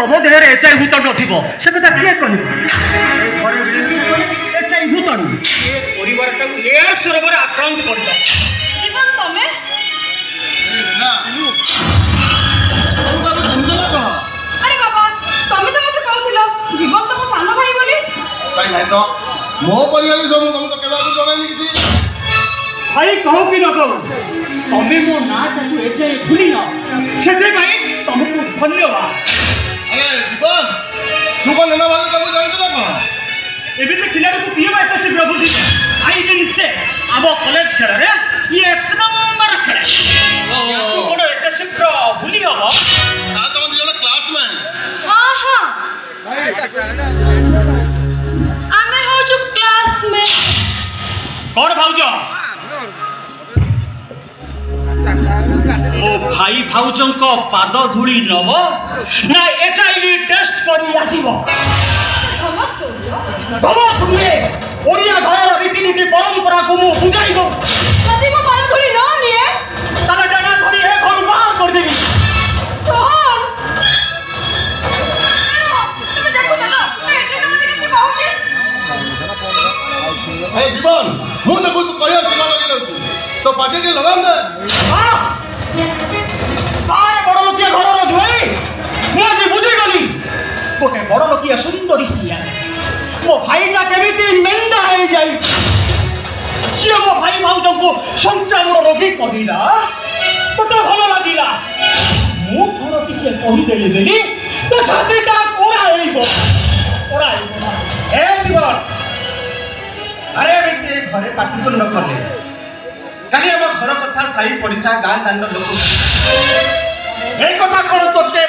तुम देह एचआई भूताणु नथिबो से कथा किए कहबो घरे मिलसे कोले एचआई भूताणु ए परिवार को ए सरोवर आक्रांत करता जीवन तमे ना तू बाबू समझला कह अरे बाबा तमे तो मते कहउथिलो जीवन तो मो सानो भाई बोली काई नहीं तो मो परिवार को तुमको केबा को जणाई किछि भाई कहो कि न कहो तमे मो ना ताकू एचआई भूली न सेते भाई तुमको धन्यवाद अरे जीवन तू को नना भाई को जानछला कह एबे तो खिलाड़ी को पिए बात से बुझी आई दिन से अब कॉलेज खेल रे ये एक नंबर खेल तू बड़ो एते शीघ्र भूली हबो आ तुम दिजन क्लासमेट हां हां आमे हो जो क्लास में कौन भाउजो ओ भाई भाउजों को पाद धूली नब ना एचआईवी टेस्ट करी आसीबो धमक तो धमक हुए ओडिया घर रीतिनीति परंपरा को मु बुझाइबो यदि मो पाद धुली न निए ताला डाना धरी ए घर बाहर कर देबी कौन तुम देखो ना एटे तो मते के बाउची ए जीवन मु देखो तू कहिया सुना लगी रहू तो पार्टी के लगाम दे हां काय बड़ लोकिया घर रो जुई मु जे बुझी गली गोटे बड़ लोकिया सुंदरी स्त्रिया मो भाई ना केमिति मेंढा हो जाई से मो भाई भाउजो को संक्रामण रोगी कहिला तो भल लागिला मु थोर टिके कहि देली बेली तो छातीटा कोराइबो ए जीवन अरे बिते घरे पाटी तो न करले काली हम घर कथा साई पड़िसा गां दांड लोक ए कथा कोन तोते